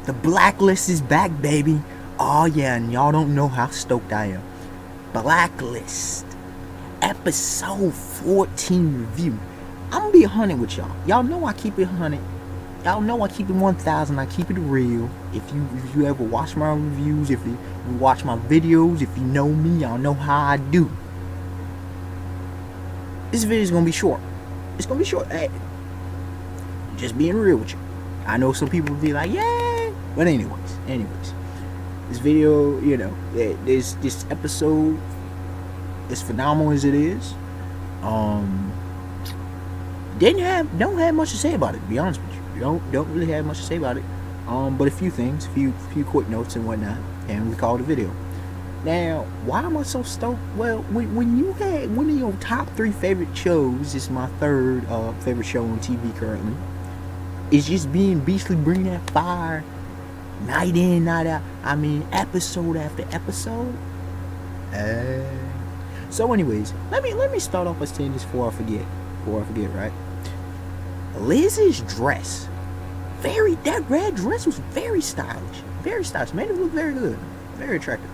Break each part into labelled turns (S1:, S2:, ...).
S1: The Blacklist is back, baby. Oh yeah, and y'all don't know how stoked I am. Blacklist, episode 14 review. I'm gonna be 100 with y'all. Y'all know I keep it 100. Y'all know I keep it 1,000. I keep it real. If you ever watch my reviews, if you watch my videos, if you know me, y'all know how I do. This video is gonna be short. It's gonna be short. Hey, just being real with you. I know some people will be like, yeah, but anyways, this video, this episode, as phenomenal as it is, don't have much to say about it. To be honest with you, don't really have much to say about it. But a few things, few quick notes and whatnot, and we call it a video. Now, why am I so stoked? Well, when you had one of your top 3 favorite shows, it's my third favorite show on TV currently. It's just being beastly, bringing that fire, night in, night out. I mean, episode after episode. So, anyways, let me start off by saying this before I forget, right? Liz's dress, that red dress was very stylish, made it look very good, very attractive.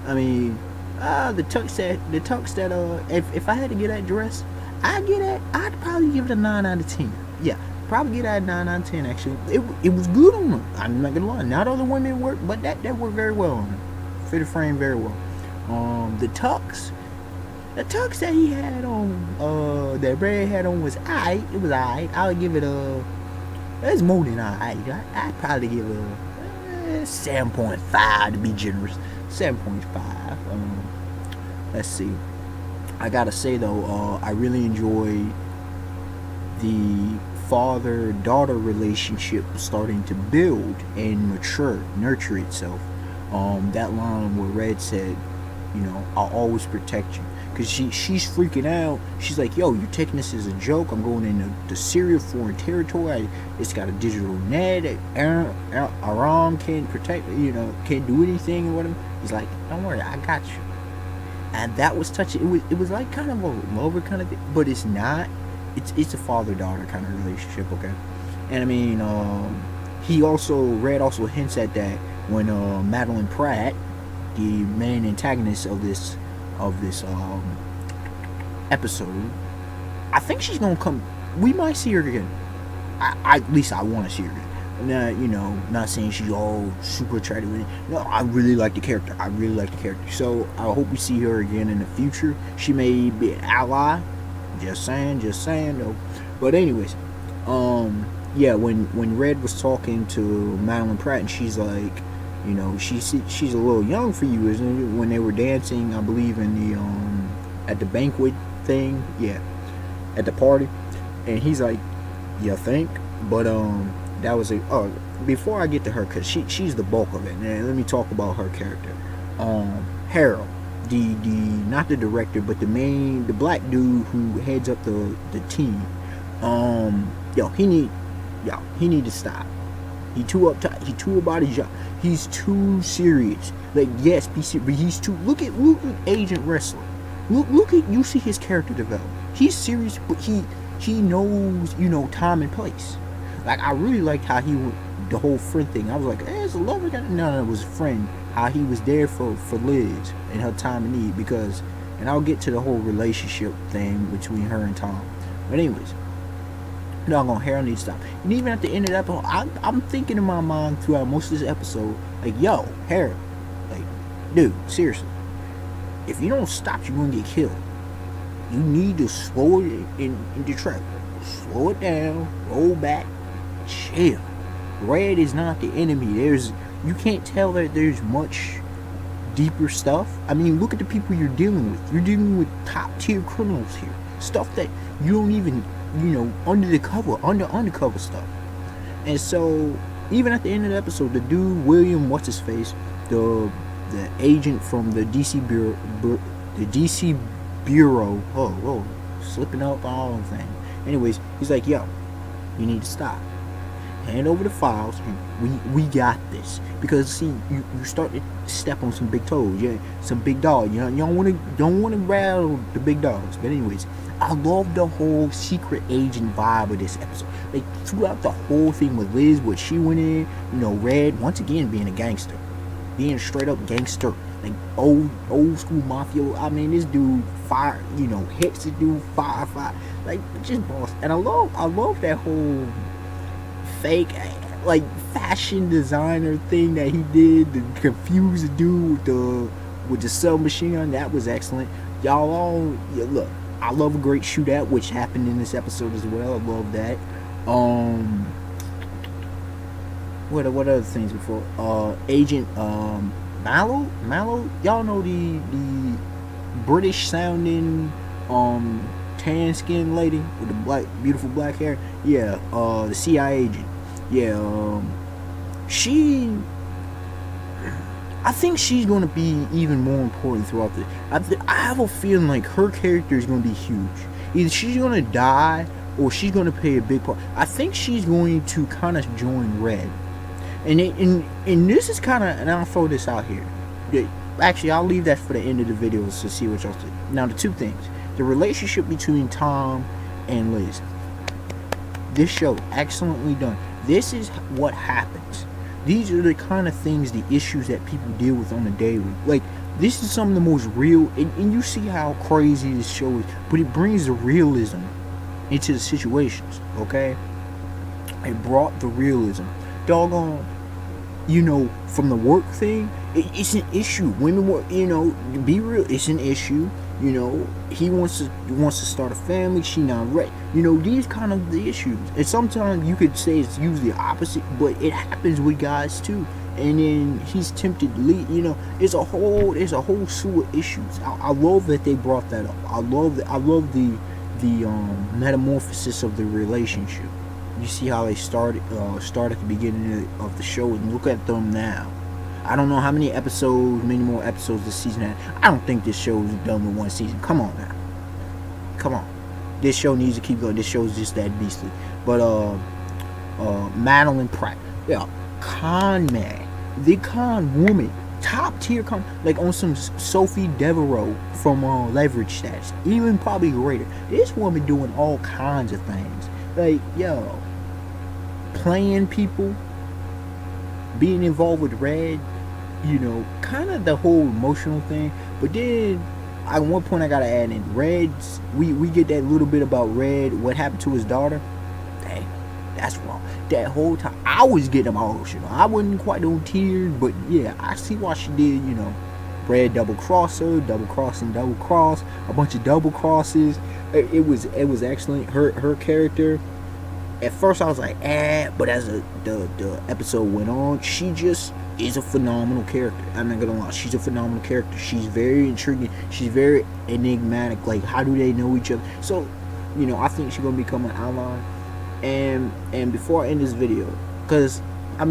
S1: I mean, the tux that if I had to get that dress, I'd probably give it a 9 out of 10. Yeah, probably get that 9 out of 10. Actually, it was good on her. I'm not gonna lie. Not all the women worked, but that worked very well on her. Fit the frame very well. The tux that he had on, that Brad had on was alright. It was alright. I'll give it that's more than alright. I'd probably give it a 7.5 to be generous. 7.5. Let's see. I gotta say though, I really enjoy the father-daughter relationship starting to build and nurture itself. That line where Red said, I'll always protect you. Because she's freaking out. She's like, yo, you're taking this as a joke. I'm going into the serious foreign territory. It's got a digital net. Aram can't protect, can't do anything or whatever. He's like, don't worry, I got you. And that was touching. It was like kind of a lover kind of thing, but it's not. It's a father-daughter kind of relationship, okay? And I mean, Red also hints at that when Madeline Pratt, the main antagonist of this episode, I think she's gonna come. We might see her again. At least I want to see her again. Not saying she's all super attractive. No, I really like the character. So I hope we see her again in the future. She may be an ally. Just saying though. But anyways, when Red was talking to Madeline Pratt, and she's like, she's a little young for you, isn't it? When they were dancing, I believe in the at the banquet thing, at the party, and he's like, you think? But that was before I get to her, cause she's the bulk of it. And let me talk about her character. Harold, the not the director, but the black dude who heads up the team. He need to stop. He too uptight. He too about his job. He's too serious. Like, yes, be serious, but he's too. Look at Agent Wrestler. Look at, you see his character develop. He's serious, but he knows, time and place. Like, I really liked how he went, the whole friend thing. I was like, it's a lover guy. No, it was a friend. How he was there for Liz in her time of need, because, and I'll get to the whole relationship thing between her and Tom. But anyways, Harold needs to stop. And even at the end of the episode, I'm thinking in my mind throughout most of this episode, like, yo, Harold, like, dude, seriously, if you don't stop, you're gonna get killed. You need to slow it in the track. Slow it down, roll back, chill. Red is not the enemy. You can't tell that there's much deeper stuff. I mean, look at the people you're dealing with. You're dealing with top tier criminals here. Stuff that you don't even, undercover stuff. And so, even at the end of the episode, the dude, William, what's his face, the agent from the DC Bureau, slipping up all the thing. Anyways, he's like, yo, you need to stop. hand over the files. We got this. Because see, you start to step on some big toes, yeah, some big dogs. You don't want to rattle the big dogs. But anyways, I love the whole secret agent vibe of this episode. Like throughout the whole thing with Liz, what she went in, Red once again being a gangster, being straight up gangster, like old school mafia. I mean, this dude hits the dude fire, like just boss. And I love that whole fake like fashion designer thing that he did to confuse the dude with the submachine gun. That was excellent. Y'all all look. I love a great shootout, which happened in this episode as well. I love that. What other things before? Agent Mallow. Y'all know the British sounding tan skinned lady with the beautiful black hair. Yeah, the CIA agent. Yeah, I think she's going to be even more important throughout the. I have a feeling like her character is going to be huge. Either she's going to die or she's going to play a big part. I think she's going to kind of join Red, and this is kind of, and I'll throw this out here. Actually, I'll leave that for the end of the video to see what y'all think. Now, the two things: the relationship between Tom and Liz. This show, excellently done. This is what happens. These are the kind of things, the issues that people deal with on a daily. Like, this is some of the most real, and you see how crazy this show is, but it brings the realism into the situations, okay? It brought the realism. Doggone, from the work thing, it's an issue. Women work, be real, it's an issue. He wants to start a family, she not ready. These kind of the issues. And sometimes you could say it's usually the opposite, but it happens with guys too. And then he's tempted to leave. There's a whole slew of issues. I love that they brought that up. I love the metamorphosis of the relationship. You see how they start at the beginning of the show, and look at them now. I don't know how many more episodes this season had. I don't think this show is done with one season. Come on now. Come on. This show needs to keep going. This show is just that beastly. But Madeline Pratt. Yeah, con man. The con woman. Top tier con, like on some Sophie Devereaux from Leverage stats. Even probably greater. This woman doing all kinds of things. Like, playing people, being involved with Red, kind of the whole emotional thing. But then at one point I gotta add in Red's, we get that little bit about Red, what happened to his daughter. Dang, that's wrong. That whole time I was getting emotional. I wasn't quite on tears, but yeah, I see why she did. Red double cross her, double cross, a bunch of double crosses. It was excellent. Her character. At first I was like, but as the episode went on, she just is a phenomenal character. I'm not gonna lie, she's a phenomenal character. She's very intriguing. She's very enigmatic. Like, how do they know each other? So, I think she's gonna become an ally. And before I end this video, because I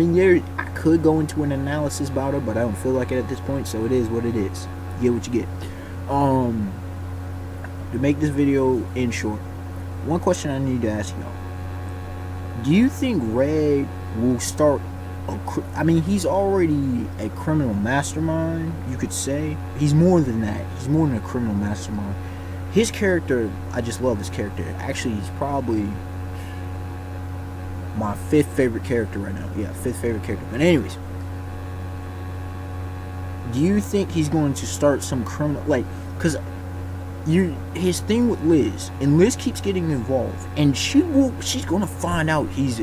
S1: could go into an analysis about her, but I don't feel like it at this point. So it is what it is. You get what you get. To make this video end short, one question I need to ask y'all. Do you think Red will start he's already a criminal mastermind, you could say. He's more than that. He's more than a criminal mastermind. His character, I just love his character. Actually, he's probably my 5th favorite character right now. Yeah, 5th favorite character. But anyways, do you think he's going to start some criminal, because his thing with Liz, and Liz keeps getting involved, and she's gonna find out he's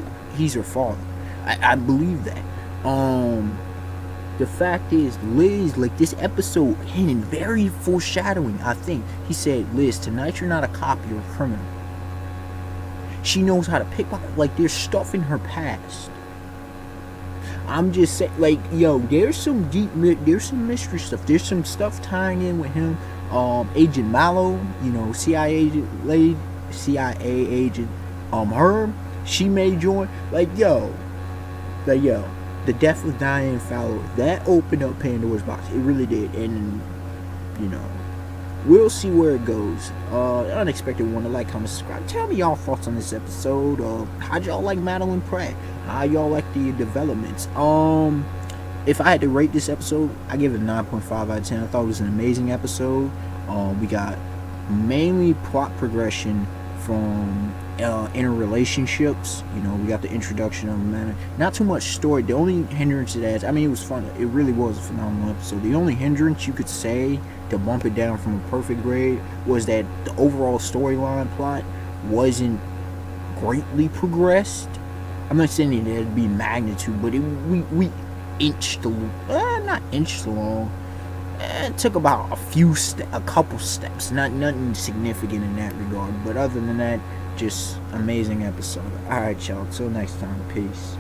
S1: her father. I believe that. The fact is, Liz, like this episode, hinting, very foreshadowing. I think he said, "Liz, tonight you're not a cop, you're a criminal." She knows how to pickpocket. Like, there's stuff in her past. I'm just saying, there's some mystery stuff. There's some stuff tying in with him. Agent Mallow, CIA agent, her, she may join. The death of Diane Fowler, that opened up Pandora's box. It really did. And we'll see where it goes. Unexpected one to like, comment, subscribe. Tell me y'all thoughts on this episode. How'd y'all like Madeline Pratt? How y'all like the developments? If I had to rate this episode, I give it a 9.5 out of 10. I thought it was an amazing episode. We got mainly plot progression from interrelationships. You know, we got the introduction of man. Not too much story. The only hindrance it has, I mean, it was fun. It really was a phenomenal episode. The only hindrance you could say to bump it down from a perfect grade was that the overall storyline plot wasn't greatly progressed. I'm not saying it had to be magnitude, but we inched not inched along. It took about a couple steps, nothing significant in that regard. But other than that, just amazing episode. All right, y'all. Till next time, peace.